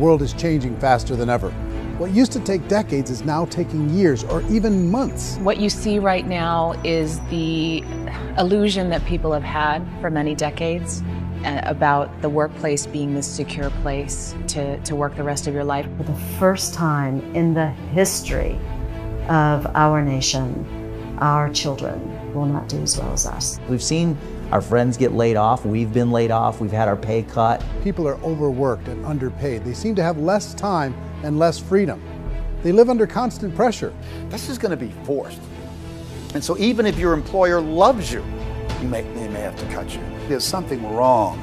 world is changing faster than ever. What used to take decades is now taking years or even months. What you see right now is the illusion that people have had for many decades about the workplace being this secure place to work the rest of your life. For the first time in the history of our nation, our children will not do as well as us. We've seen our friends get laid off, we've been laid off, we've had our pay cut. People are overworked and underpaid. They seem to have less time and less freedom. They live under constant pressure. This is going to be forced. And so even if your employer loves you, they may have to cut you. There's something wrong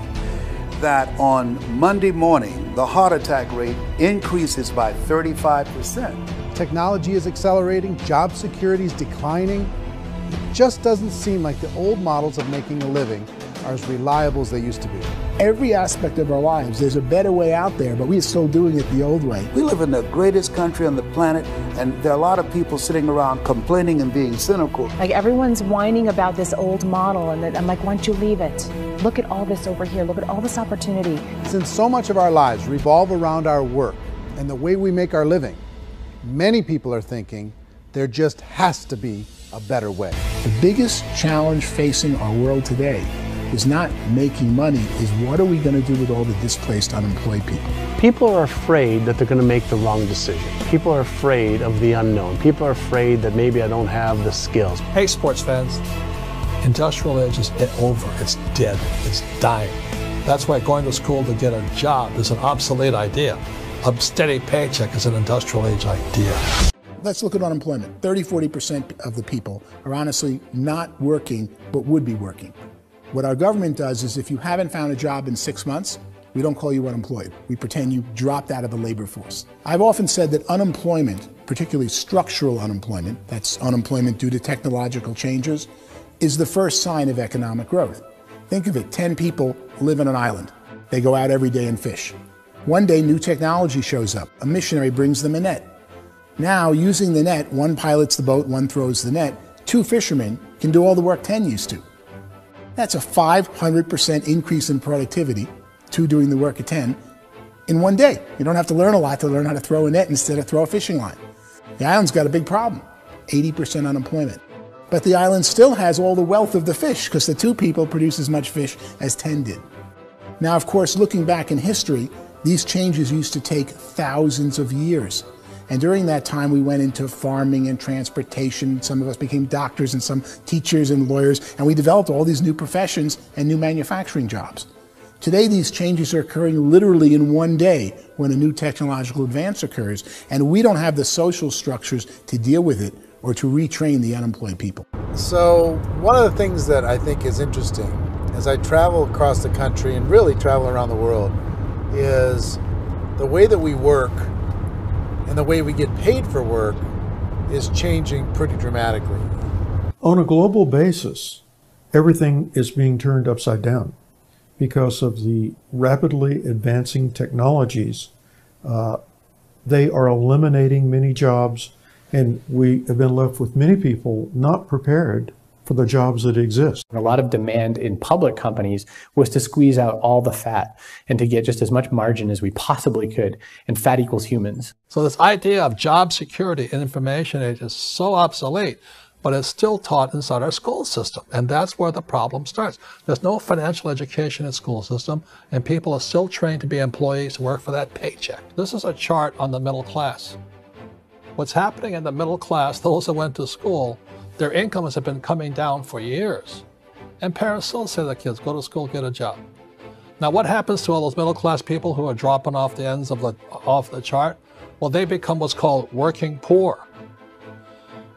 that on Monday morning, the heart attack rate increases by 35%. Technology is accelerating, job security is declining. It just doesn't seem like the old models of making a living are as reliable as they used to be. Every aspect of our lives, there's a better way out there, but we're still doing it the old way. We live in the greatest country on the planet, and there are a lot of people sitting around complaining and being cynical. Like everyone's whining about this old model, and I'm like, why don't you leave it? Look at all this over here. Look at all this opportunity. Since so much of our lives revolve around our work and the way we make our living, many people are thinking there just has to be a better way. The biggest challenge facing our world today is not making money, is what are we going to do with all the displaced, unemployed people? People are afraid that they're going to make the wrong decision. People are afraid of the unknown. People are afraid that maybe I don't have the skills. Hey, sports fans, industrial age is over. It's dead. It's dying. That's why going to school to get a job is an obsolete idea. A steady paycheck is an industrial age idea. Let's look at unemployment. 30–40% of the people are honestly not working, but would be working. What our government does is if you haven't found a job in 6 months, we don't call you unemployed. We pretend you dropped out of the labor force. I've often said that unemployment, particularly structural unemployment, that's unemployment due to technological changes, is the first sign of economic growth. Think of it, 10 people live on an island. They go out every day and fish. One day, new technology shows up. A missionary brings them a net. Now, using the net, one pilots the boat, one throws the net. 2 fishermen can do all the work 10 used to. That's a 500% increase in productivity, 2 doing the work of 10, in one day. You don't have to learn a lot to learn how to throw a net instead of throw a fishing line. The island's got a big problem, 80% unemployment. But the island still has all the wealth of the fish because the 2 people produce as much fish as 10 did. Now, of course, looking back in history, these changes used to take thousands of years. And during that time, we went into farming and transportation. Some of us became doctors and some teachers and lawyers, and we developed all these new professions and new manufacturing jobs. Today, these changes are occurring literally in one day when a new technological advance occurs, and we don't have the social structures to deal with it or to retrain the unemployed people. So one of the things that I think is interesting as I travel across the country and really travel around the world is the way that we work and the way we get paid for work is changing pretty dramatically. On a global basis, everything is being turned upside down because of the rapidly advancing technologies. They are eliminating many jobs, and we have been left with many people not prepared for the jobs that exist. A lot of demand in public companies was to squeeze out all the fat and to get just as much margin as we possibly could, and fat equals humans. So this idea of job security in information age is so obsolete, but it's still taught inside our school system, and that's where the problem starts. There's no financial education in the school system, and people are still trained to be employees who work for that paycheck. This is a chart on the middle class. What's happening in the middle class, those that went to school, their incomes have been coming down for years. And parents still say to their kids, go to school, get a job. Now what happens to all those middle class people who are dropping off the ends of the chart? Well, they become what's called working poor.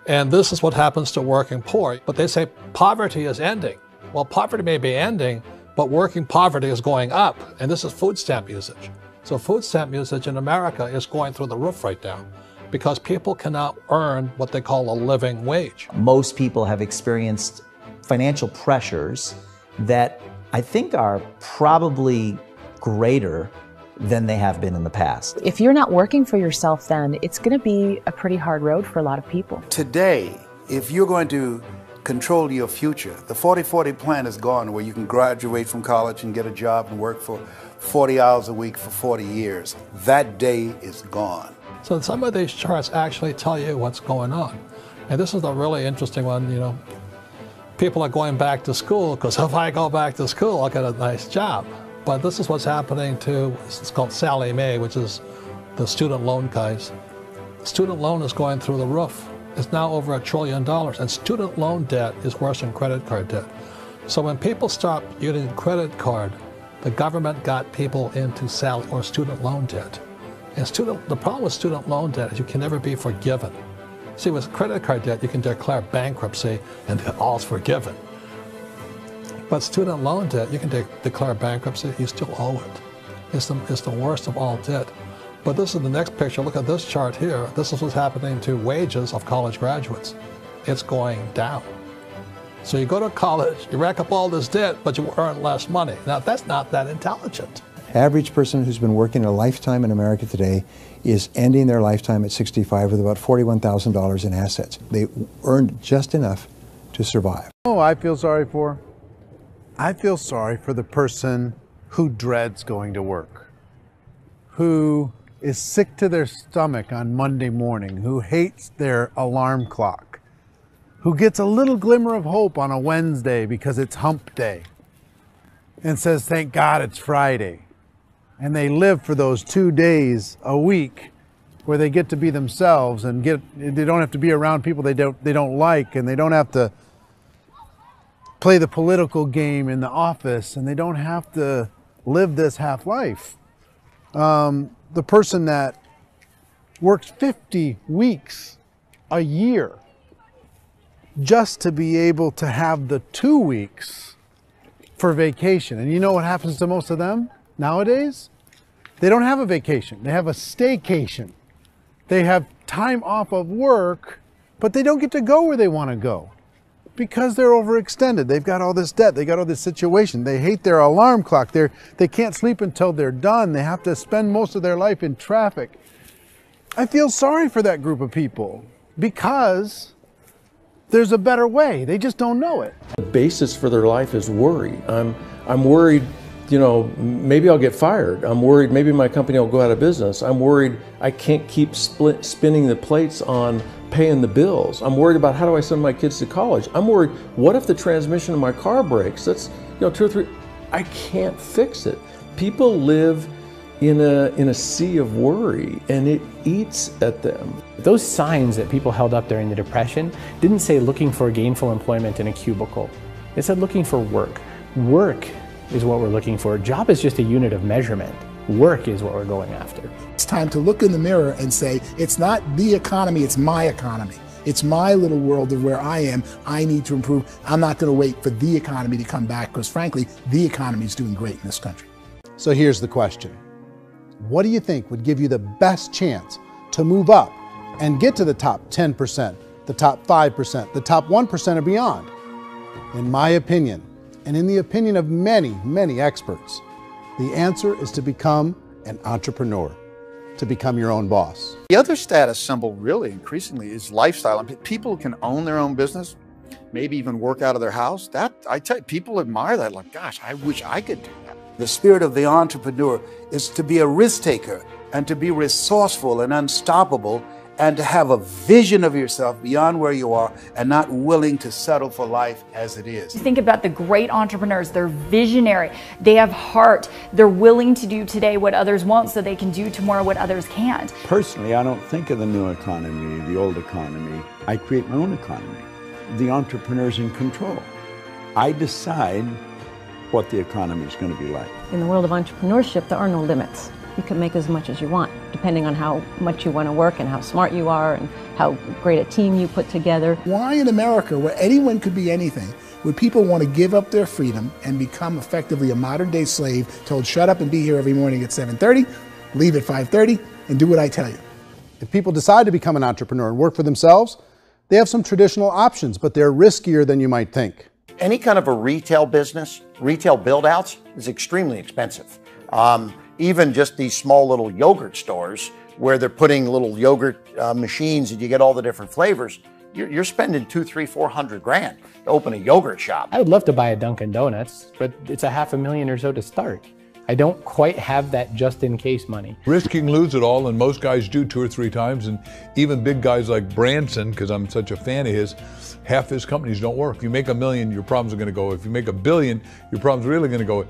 And this is what happens to working poor. But they say poverty is ending. Well, poverty may be ending, but working poverty is going up. And this is food stamp usage. So food stamp usage in America is going through the roof right now, because people cannot earn what they call a living wage. Most people have experienced financial pressures that I think are probably greater than they have been in the past. If you're not working for yourself, then it's going to be a pretty hard road for a lot of people. Today, if you're going to control your future. The 40-40 plan is gone, where you can graduate from college and get a job and work for 40 hours a week for 40 years. That day is gone. So some of these charts actually tell you what's going on. And this is a really interesting one, you know. People are going back to school because if I go back to school, I'll get a nice job. But this is what's happening to, it's called Sallie Mae, which is the student loan guys. Student loan is going through the roof. It's now over $1 trillion, and student loan debt is worse than credit card debt. So when people stopped using credit card, the government got people into student loan debt. And the problem with student loan debt is you can never be forgiven. See, with credit card debt, you can declare bankruptcy and all's forgiven. But student loan debt, you can declare bankruptcy, you still owe it. It's the worst of all debt. But this is the next picture. Look at this chart here. This is what's happening to wages of college graduates. It's going down. So you go to college, you rack up all this debt, but you earn less money. Now, that's not that intelligent. Average person who's been working a lifetime in America today is ending their lifetime at 65 with about $41,000 in assets. They earned just enough to survive. Oh, I feel sorry for? I feel sorry for the person who dreads going to work, who is sick to their stomach on Monday morning, who hates their alarm clock, who gets a little glimmer of hope on a Wednesday because it's hump day and says, thank God it's Friday. And they live for those 2 days a week where they get to be themselves and they don't have to be around people they don't like, and they don't have to play the political game in the office, and they don't have to live this half life. The person that works 50 weeks a year just to be able to have the 2 weeks for vacation. And you know what happens to most of them nowadays? They don't have a vacation. They have a staycation. They have time off of work, but they don't get to go where they want to go because they're overextended. They've got all this debt. They got all this situation. They hate their alarm clock. They can't sleep until they're done. They have to spend most of their life in traffic. I feel sorry for that group of people because there's a better way. They just don't know it. The basis for their life is worry. I'm worried, you know, maybe I'll get fired. I'm worried maybe my company will go out of business. I'm worried I can't keep spinning the plates on paying the bills. I'm worried about how do I send my kids to college. I'm worried, what if the transmission of my car breaks? That's, you know, 2 or 3, I can't fix it. People live in a sea of worry, and it eats at them. Those signs that people held up during the Depression didn't say looking for gainful employment in a cubicle. It said looking for work. Work is what we're looking for. Job is just a unit of measurement. Work is what we're going after. It's time to look in the mirror and say, it's not the economy, it's my economy. It's my little world of where I am. I need to improve. I'm not going to wait for the economy to come back because, frankly, the economy is doing great in this country. So here's the question. What do you think would give you the best chance to move up and get to the top 10%, the top 5%, the top 1% or beyond? In my opinion, and in the opinion of many, many experts, the answer is to become an entrepreneur, to become your own boss. The other status symbol really increasingly is lifestyle. And people who can own their own business, maybe even work out of their house, that, I tell you, people admire that. Like, gosh, I wish I could do that. The spirit of the entrepreneur is to be a risk taker and to be resourceful and unstoppable and to have a vision of yourself beyond where you are and not willing to settle for life as it is. Think about the great entrepreneurs. They're visionary. They have heart. They're willing to do today what others won't so they can do tomorrow what others can't. Personally, I don't think of the new economy, the old economy. I create my own economy. The entrepreneur's in control. I decide what the economy is going to be like. In the world of entrepreneurship, there are no limits. You can make as much as you want, depending on how much you want to work and how smart you are and how great a team you put together. Why in America, where anyone could be anything, would people want to give up their freedom and become effectively a modern-day slave, told shut up and be here every morning at 7:30, leave at 5:30, and do what I tell you? If people decide to become an entrepreneur and work for themselves, they have some traditional options, but they're riskier than you might think. Any kind of a retail business, retail build-outs is extremely expensive. Even just these small little yogurt stores where they're putting little yogurt machines and you get all the different flavors, you're spending 200, 300, 400 grand to open a yogurt shop. I would love to buy a Dunkin' Donuts, but it's a $500,000 or so to start. I don't quite have that just in case money. Risking lose it all, and most guys do 2 or 3 times, and even big guys like Branson, because I'm such a fan of his, half his companies don't work. If you make $1 million, your problems are gonna go. If you make $1 billion, your problems are really gonna go.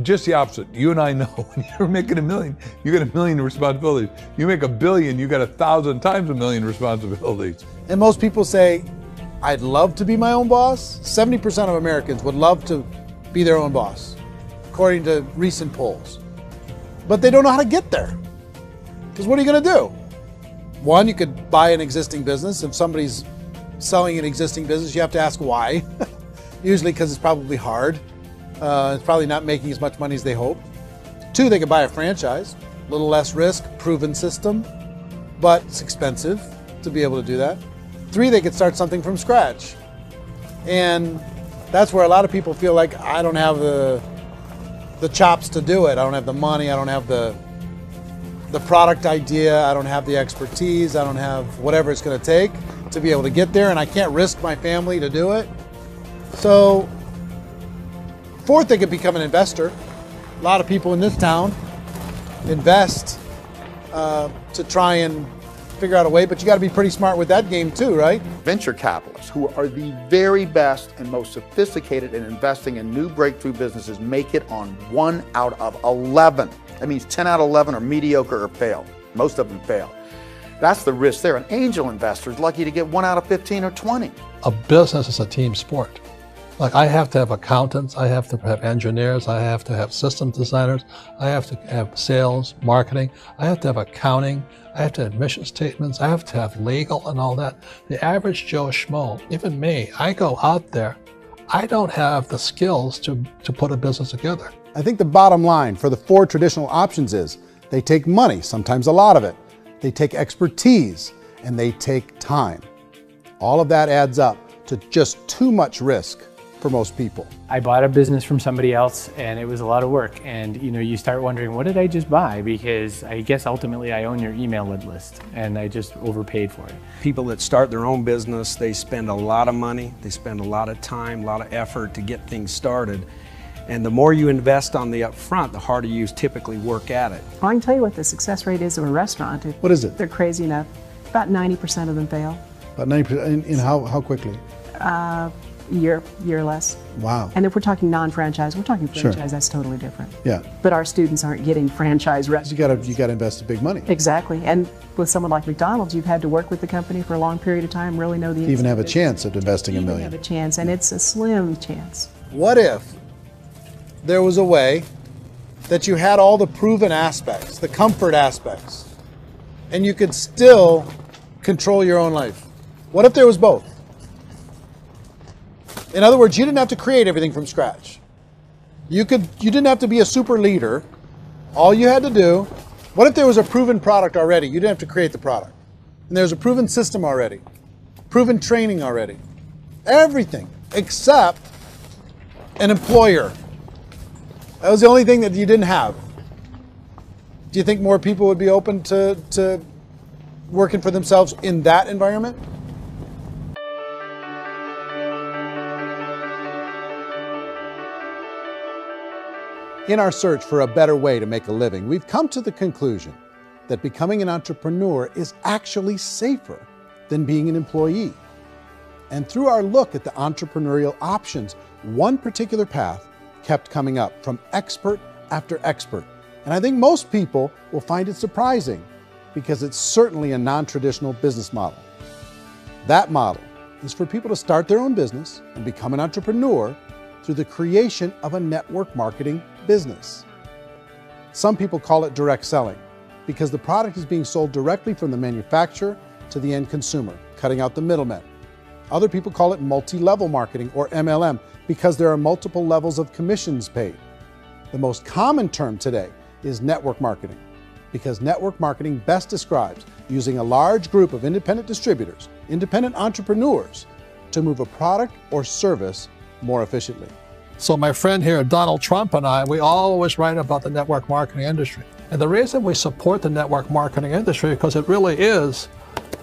Just the opposite. You and I know when you're making $1 million, you get $1 million responsibilities. You make $1 billion, you got 1,000 times $1 million responsibilities. And most people say, I'd love to be my own boss. 70% of Americans would love to be their own boss, according to recent polls. But they don't know how to get there. Because what are you going to do? One, you could buy an existing business. If somebody's selling an existing business, you have to ask why. Usually because it's probably hard. It's probably not making as much money as they hope. 2, they could buy a franchise. A little less risk, proven system, but it's expensive to be able to do that. 3, they could start something from scratch. And that's where a lot of people feel like, I don't have the chops to do it. I don't have the money. I don't have the product idea. I don't have the expertise. I don't have whatever it's going to take to be able to get there, and I can't risk my family to do it. So 4th, they could become an investor. A lot of people in this town invest to try and figure out a way, but you got to be pretty smart with that game too, right? Venture capitalists, who are the very best and most sophisticated in investing in new breakthrough businesses, make it on 1 out of 11. That means 10 out of 11 are mediocre or fail. Most of them fail. That's the risk there. An angel investor is lucky to get 1 out of 15 or 20. A business is a team sport. Like, I have to have accountants, I have to have engineers, I have to have system designers, I have to have sales, marketing, I have to have accounting, I have to have mission statements, I have to have legal and all that. The average Joe Schmo, even me, I go out there, I don't have the skills to put a business together. I think the bottom line for the 4 traditional options is they take money, sometimes a lot of it. They take expertise, and they take time. All of that adds up to just too much risk for most people. I bought a business from somebody else, and it was a lot of work. And you start wondering, what did I just buy? Because I guess ultimately I own your email list, and I just overpaid for it. People that start their own business, they spend a lot of money, they spend a lot of time, a lot of effort to get things started. And the more you invest on the upfront, the harder you typically work at it. Well, I can tell you what the success rate is of a restaurant. What is it? They're crazy enough. About 90% of them fail. About 90%, in how quickly? Year less. Wow. And if we're talking non-franchise, we're talking franchise, Sure. That's totally different. Yeah. But our students aren't getting franchise restaurants. You gotta invest big money. Exactly. And with someone like McDonald's, you've had to work with the company for a long period of time, really know the To even have a business. chance at investing $1 million. Have a chance, and it's a slim chance. What if there was a way that you had all the proven aspects, the comfort aspects, and you could still control your own life? What if there was both? In other words, you didn't have to create everything from scratch. You didn't have to be a super leader. All you had to do, what if there was a proven product already? You didn't have to create the product. And there's a proven system already, proven training already. Everything except an employer. That was the only thing that you didn't have. Do you think more people would be open to working for themselves in that environment? In our search for a better way to make a living, we've come to the conclusion that becoming an entrepreneur is actually safer than being an employee. And through our look at the entrepreneurial options, one particular path kept coming up from expert after expert. And I think most people will find it surprising because it's certainly a non-traditional business model. That model is for people to start their own business and become an entrepreneur through the creation of a network marketing business. Some people call it direct selling because the product is being sold directly from the manufacturer to the end consumer, cutting out the middlemen. Other people call it multi-level marketing, or MLM, because there are multiple levels of commissions paid. The most common term today is network marketing, because network marketing best describes using a large group of independent distributors, independent entrepreneurs, to move a product or service more efficiently. So my friend here, Donald Trump, and I, we always write about the network marketing industry. And the reason we support the network marketing industry is because it really is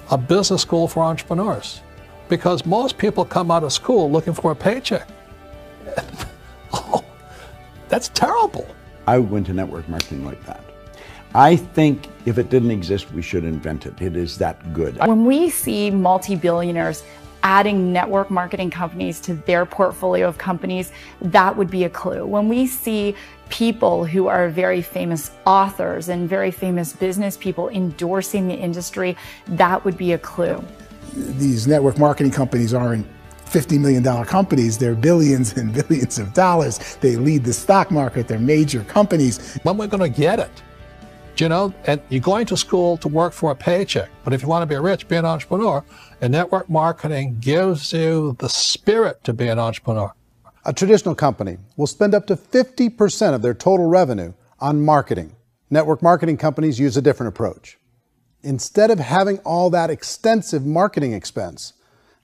a business school for entrepreneurs. because most people come out of school looking for a paycheck. Oh, that's terrible. I went to network marketing like that. I think if it didn't exist, we should invent it. It is that good. When we see multi-billionaires adding network marketing companies to their portfolio of companies, that would be a clue. When we see people who are very famous authors and very famous business people endorsing the industry, that would be a clue. These network marketing companies aren't $50 million companies, they're billions and billions of dollars. They lead the stock market, they're major companies. When we're going to get it? You know, and you're going to school to work for a paycheck, but if you want to be rich, be an entrepreneur, and network marketing gives you the spirit to be an entrepreneur. A traditional company will spend up to 50% of their total revenue on marketing. Network marketing companies use a different approach. Instead of having all that extensive marketing expense,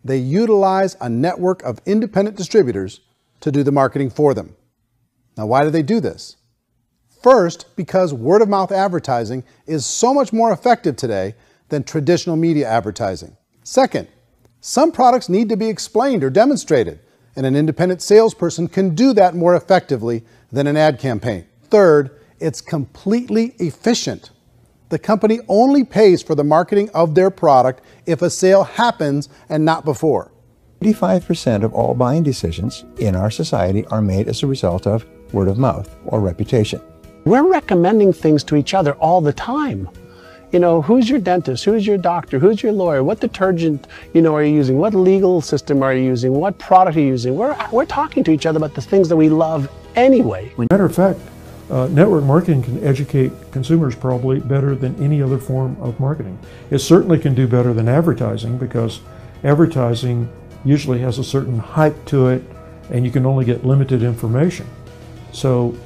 they utilize a network of independent distributors to do the marketing for them. Now, why do they do this? First, because word-of-mouth advertising is so much more effective today than traditional media advertising. Second, some products need to be explained or demonstrated, and an independent salesperson can do that more effectively than an ad campaign. Third, it's completely efficient. The company only pays for the marketing of their product if a sale happens and not before. 85% of all buying decisions in our society are made as a result of word of mouth or reputation. We're recommending things to each other all the time. You know, who's your dentist? Who's your doctor? Who's your lawyer? What detergent, are you using? What legal system are you using? What product are you using? We're talking to each other about the things that we love anyway. Matter of fact, network marketing can educate consumers probably better than any other form of marketing. It certainly can do better than advertising because advertising usually has a certain hype to it and you can only get limited information. So,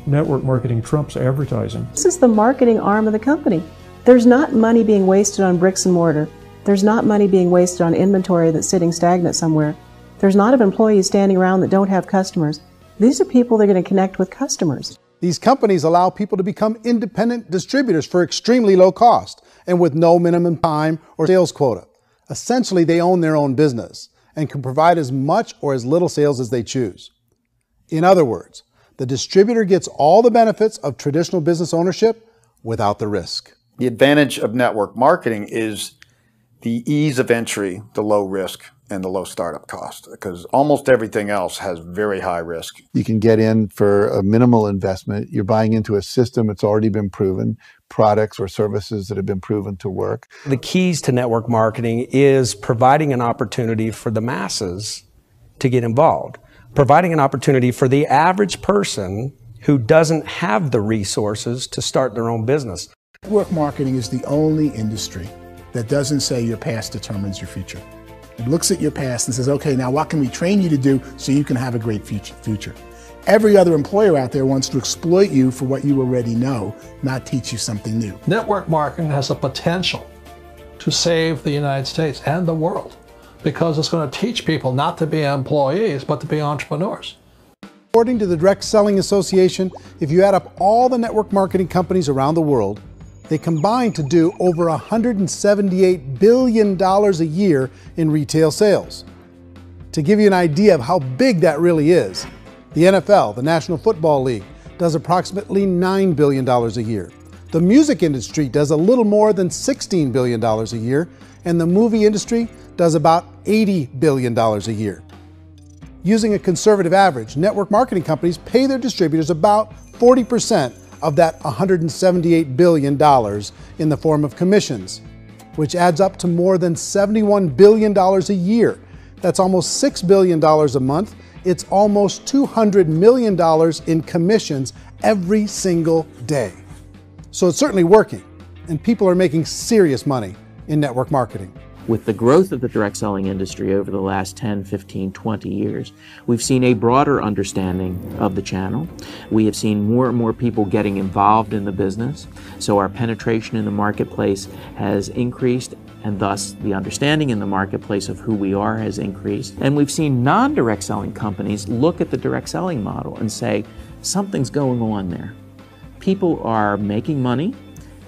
network marketing trumps advertising. This is the marketing arm of the company. There's not money being wasted on bricks and mortar. There's not money being wasted on inventory that's sitting stagnant somewhere. There's not of employees standing around that don't have customers. These are people that are going to connect with customers. These companies allow people to become independent distributors for extremely low cost and with no minimum time or sales quota. Essentially, they own their own business and can provide as much or as little sales as they choose. In other words, the distributor gets all the benefits of traditional business ownership without the risk. The advantage of network marketing is the ease of entry, the low risk, and the low startup cost, because almost everything else has very high risk. You can get in for a minimal investment. You're buying into a system that's already been proven, products or services that have been proven to work. The keys to network marketing is providing an opportunity for the masses to get involved. Providing an opportunity for the average person who doesn't have the resources to start their own business. Network marketing is the only industry that doesn't say your past determines your future. It looks at your past and says, okay, now what can we train you to do so you can have a great future? Every other employer out there wants to exploit you for what you already know, not teach you something new. Network marketing has the potential to save the United States and the world, because it's going to teach people not to be employees, but to be entrepreneurs. According to the Direct Selling Association, if you add up all the network marketing companies around the world, they combine to do over $178 billion a year in retail sales. To give you an idea of how big that really is, the NFL, the National Football League, does approximately $9 billion a year. The music industry does a little more than $16 billion a year, and the movie industry does about $80 billion a year. Using a conservative average, network marketing companies pay their distributors about 40% of that $178 billion in the form of commissions, which adds up to more than $71 billion a year. That's almost $6 billion a month. It's almost $200 million in commissions every single day. So it's certainly working, and people are making serious money in network marketing. With the growth of the direct selling industry over the last 10, 15, 20 years, we've seen a broader understanding of the channel. We have seen more and more people getting involved in the business, so our penetration in the marketplace has increased, and thus the understanding in the marketplace of who we are has increased. And we've seen non-direct selling companies look at the direct selling model and say, something's going on there. People are making money,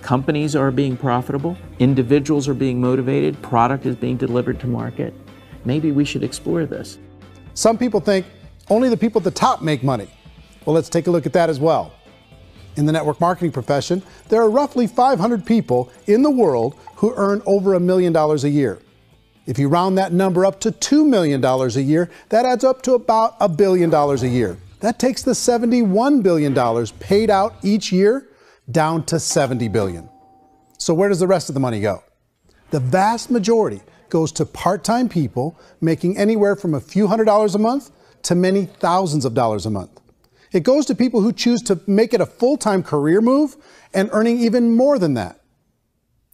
companies are being profitable, individuals are being motivated, product is being delivered to market. Maybe we should explore this. Some people think only the people at the top make money. Well, let's take a look at that as well. In the network marketing profession, there are roughly 500 people in the world who earn over $1 million a year. If you round that number up to $2 million a year, that adds up to about $1 billion a year. That takes the $71 billion paid out each year down to $70 billion. So where does the rest of the money go? The vast majority goes to part-time people making anywhere from a few $100s a month to many thousands of dollars a month. It goes to people who choose to make it a full-time career move and earning even more than that.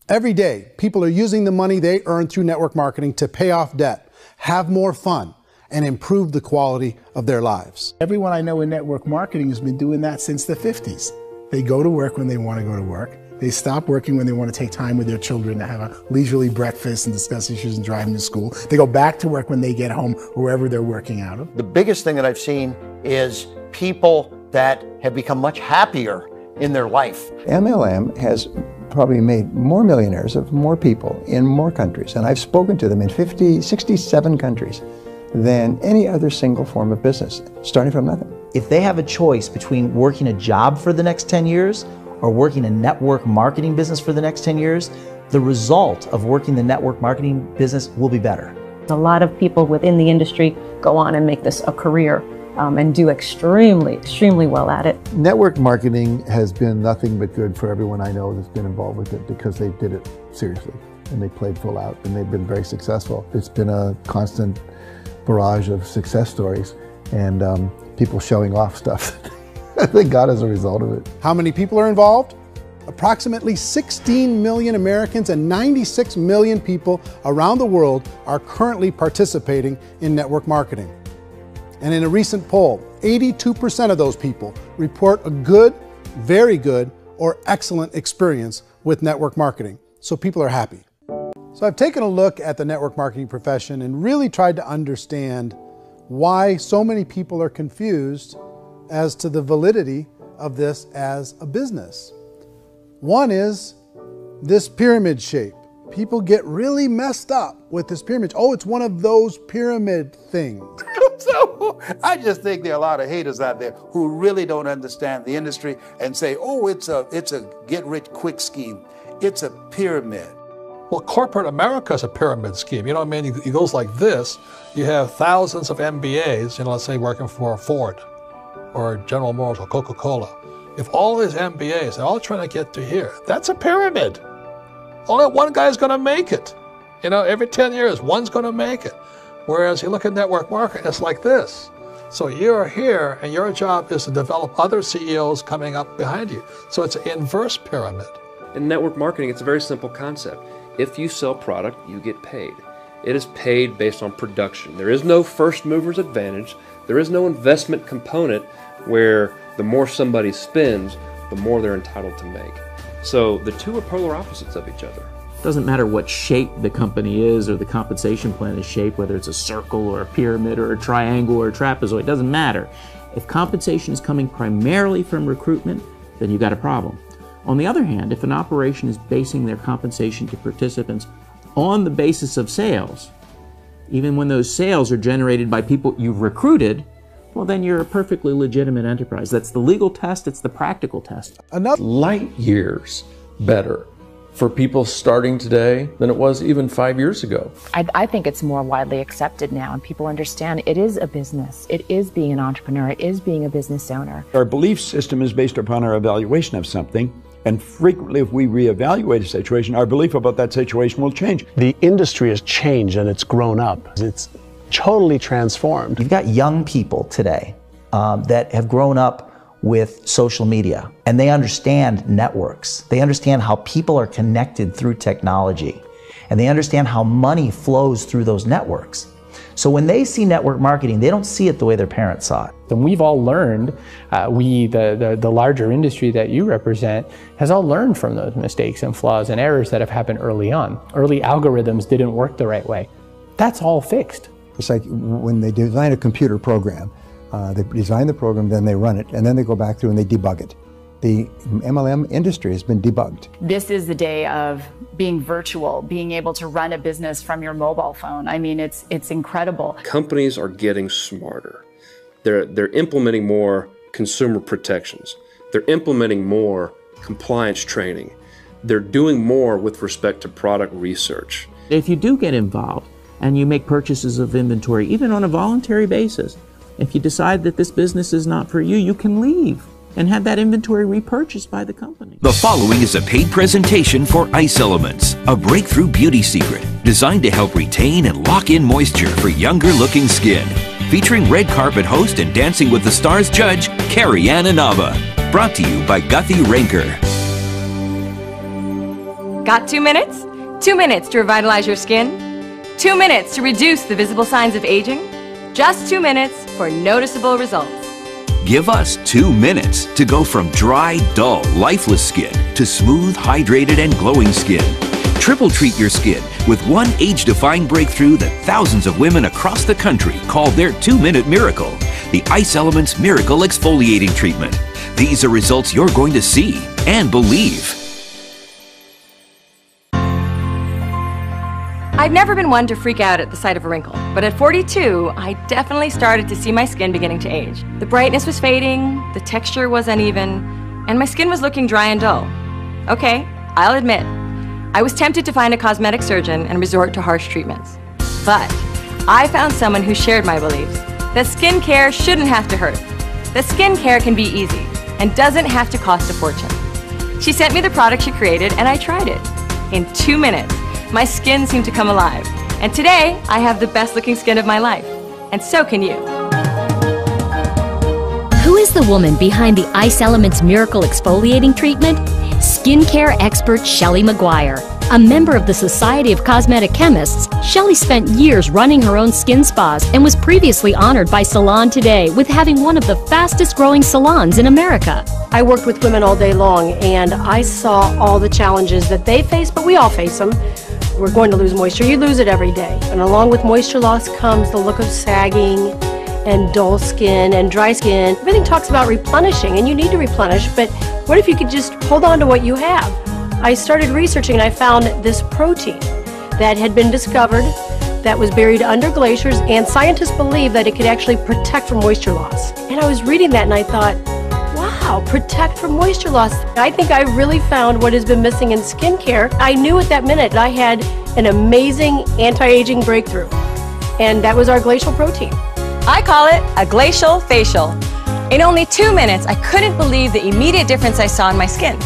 Every day, people are using the money they earn through network marketing to pay off debt, have more fun, and improve the quality of their lives. Everyone I know in network marketing has been doing that since the 50s. They go to work when they want to go to work. They stop working when they want to take time with their children to have a leisurely breakfast and discuss issues and drive them to school. They go back to work when they get home or wherever they're working out of. The biggest thing that I've seen is people that have become much happier in their life. MLM has probably made more millionaires of more people in more countries, and I've spoken to them in 67 countries than any other single form of business, starting from nothing. If they have a choice between working a job for the next 10 years or working a network marketing business for the next 10 years, the result of working the network marketing business will be better. A lot of people within the industry go on and make this a career and do extremely well at it. Network marketing has been nothing but good for everyone I know that's been involved with it because they did it seriously and they played full out and they've been very successful. It's been a constant barrage of success stories and people showing off stuff that they got as a result of it. How many people are involved? Approximately 16 million Americans and 96 million people around the world are currently participating in network marketing. And in a recent poll, 82% of those people report a good, very good, or excellent experience with network marketing. So people are happy. So I've taken a look at the network marketing profession and really tried to understand why so many people are confused as to the validity of this as a business. One is this pyramid shape. People get really messed up with this pyramid. Oh, it's one of those pyramid things. So I just think there are a lot of haters out there who really don't understand the industry and say, oh, it's a get-rich-quick scheme. It's a pyramid. Well, corporate America is a pyramid scheme. You know what I mean? It goes like this. You have thousands of MBAs, let's say working for Ford or General Motors or Coca-Cola. If all these MBAs, they're all trying to get to here, that's a pyramid. Only one guy's going to make it. Every 10 years, one's going to make it. Whereas you look at network marketing, it's like this. So you're here, and your job is to develop other CEOs coming up behind you. So it's an inverse pyramid. In network marketing, it's a very simple concept. If you sell product, you get paid. It is paid based on production. There is no first mover's advantage. There is no investment component where the more somebody spends, the more they're entitled to make. So the two are polar opposites of each other. Doesn't matter what shape the company is or the compensation plan is shaped, whether it's a circle or a pyramid or a triangle or a trapezoid, it doesn't matter. If compensation is coming primarily from recruitment, then you've got a problem. On the other hand, if an operation is basing their compensation to participants on the basis of sales, even when those sales are generated by people you've recruited, well, then you're a perfectly legitimate enterprise. That's the legal test, it's the practical test. Light years better for people starting today than it was even 5 years ago. I think it's more widely accepted now, and people understand it is a business. It is being an entrepreneur. It is being a business owner. Our belief system is based upon our evaluation of something. And frequently, if we reevaluate a situation, our belief about that situation will change. The industry has changed and it's grown up. It's totally transformed. You've got young people today that have grown up with social media, and they understand networks. They understand how people are connected through technology, and they understand how money flows through those networks. So when they see network marketing, they don't see it the way their parents saw it. And we've all learned, the larger industry that you represent, has all learned from those mistakes and flaws and errors that have happened early on. Early algorithms didn't work the right way. That's all fixed. It's like when they design a computer program, they design the program, then they run it, and then they go back through and they debug it. The MLM industry has been debunked. This is the day of being virtual, being able to run a business from your mobile phone. I mean, it's incredible. Companies are getting smarter. They're implementing more consumer protections. They're implementing more compliance training. They're doing more with respect to product research. If you do get involved and you make purchases of inventory, even on a voluntary basis, if you decide that this business is not for you, you can leave and have that inventory repurchased by the company. The following is a paid presentation for Ice Elements, a breakthrough beauty secret designed to help retain and lock in moisture for younger looking skin. Featuring red carpet host and Dancing with the Stars judge, Carrie Ann Inaba. Brought to you by Guthrie Ranker. Got 2 minutes? 2 minutes to revitalize your skin? 2 minutes to reduce the visible signs of aging? Just 2 minutes for noticeable results. Give us 2 minutes to go from dry, dull, lifeless skin to smooth, hydrated, and glowing skin. Triple treat your skin with one age-defying breakthrough that thousands of women across the country call their 2-minute miracle, the Ice Elements Miracle Exfoliating Treatment. These are results you're going to see and believe. I've never been one to freak out at the sight of a wrinkle, but at 42, I definitely started to see my skin beginning to age. The brightness was fading, the texture was uneven, and my skin was looking dry and dull. Okay, I'll admit, I was tempted to find a cosmetic surgeon and resort to harsh treatments. But I found someone who shared my beliefs that skincare shouldn't have to hurt, that skincare can be easy and doesn't have to cost a fortune. She sent me the product she created and I tried it. In 2 minutes, my skin seemed to come alive. And today, I have the best looking skin of my life. And so can you. Who is the woman behind the Ice Elements Miracle Exfoliating Treatment? Skincare expert Shelley McGuire. A member of the Society of Cosmetic Chemists, Shelley spent years running her own skin spas and was previously honored by Salon Today with having one of the fastest growing salons in America. I worked with women all day long and I saw all the challenges that they face, but we all face them. We're going to lose moisture. You lose it every day. And along with moisture loss comes the look of sagging and dull skin and dry skin. Everything talks about replenishing, and you need to replenish, but what if you could just hold on to what you have? I started researching and I found this protein that had been discovered that was buried under glaciers, and scientists believe that it could actually protect from moisture loss. And I was reading that and I thought, wow, protect from moisture loss. I think I really found what has been missing in skincare. I knew at that minute I had an amazing anti-aging breakthrough, and that was our glacial protein. I call it a glacial facial. In only 2 minutes, I couldn't believe the immediate difference I saw in my skin.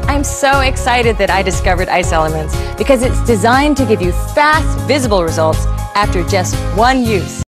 I'm so excited that I discovered Ice Elements because it's designed to give you fast, visible results after just one use.